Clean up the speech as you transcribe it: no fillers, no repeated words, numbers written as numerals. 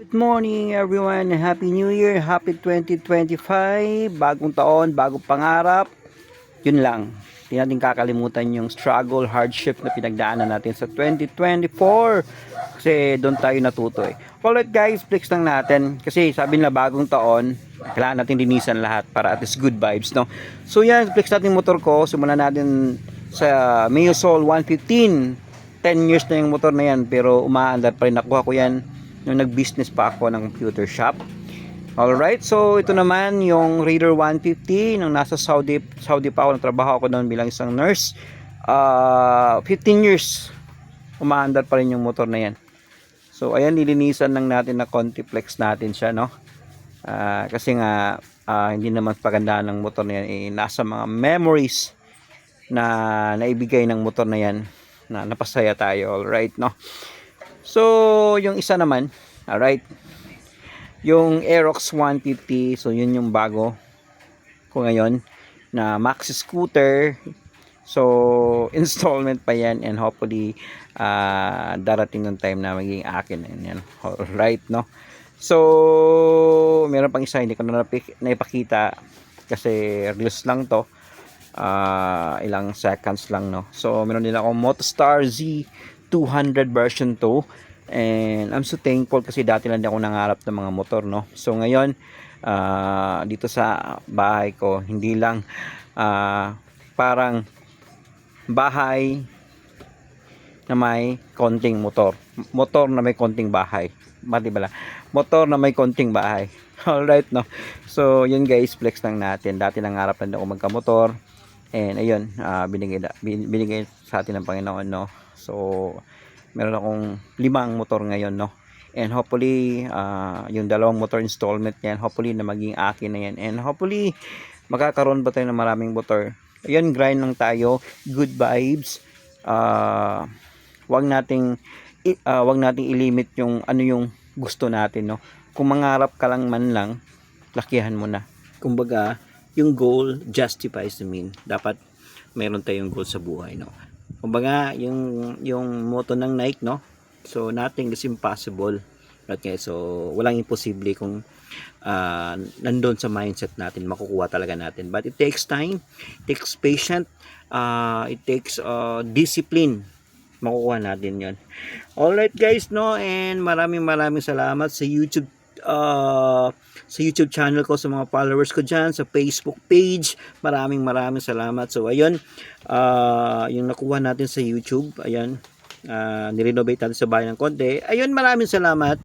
Good morning everyone, Happy New Year, Happy 2025, bagong taon, bagong pangarap. Yun lang, hindi natin kakalimutan yung struggle, hardship na pinagdaanan natin sa 2024 kasi doon tayo natuto eh. Alright guys, flex lang natin kasi sabi nila bagong taon, kailangan natin linisan lahat para at least good vibes, no? So yan, flex natin yung motor ko, simulan natin sa Mio Soul 115. 10 years na yung motor na yan pero umaandar pa rin. Nakuha ko yan nung nag-business pa ako ng computer shop. Alright, so ito naman yung Raider 150 nung nasa Saudi pa ako, nagtrabaho ako doon bilang isang nurse. 15 years umaandar pa rin yung motor na yan. So ayan, nilinisan lang natin na konti, flex natin siya, no? Kasi nga hindi naman pagandaan ng motor na yan, nasa mga memories na naibigay ng motor na yan na napasaya tayo. Alright, no? So yung isa naman, alright, yung Aerox 150, so yun yung bago ko ngayon na maxi scooter. So installment pa yan and hopefully darating ng time na magiging akin yan. Alright, no? So meron pang isa, hindi ko na naipakita kasi reels lang to. Ilang seconds lang, no? So meron din ako Motostar Z200 version 2 and I'm so thankful kasi dati lang din ako nangarap ng mga motor, no? So ngayon dito sa bahay ko, hindi lang parang bahay na may konting motor na may konting bahay, mati bala, motor na may konting bahay. Alright, no? So yun guys, flex lang natin, dati nangarap lang ako magkamotor. And ayun, binigay sa atin ng Panginoon, no? So meron akong 5 motor ngayon, no? And hopefully yung 2 motor installment yan, hopefully na maging akin na yan. And hopefully magkakaroon pa tayo ng maraming motor. Ayun, grind lang tayo, good vibes. Wag nating ilimit yung ano yung gusto natin, no? Kung mangarap ka lang man lang, lakihan mo na. Kumbaga, yung goal justifies the mean. Dapat meron tayong goal sa buhay, no? Kumbaga, yung motto ng Nike, no? So nothing is impossible. Okay, so walang imposible kung nandun sa mindset natin, makukuha talaga natin. But it takes time, it takes patience, it takes discipline. Makukuha natin yon. Alright guys, no? And maraming salamat sa YouTube channel ko, sa mga followers ko dyan, sa Facebook page. Maraming salamat. So ayun, yung nakuha natin sa YouTube, ayan, nirenovate natin sa bahay ng konti. Ayun, maraming salamat.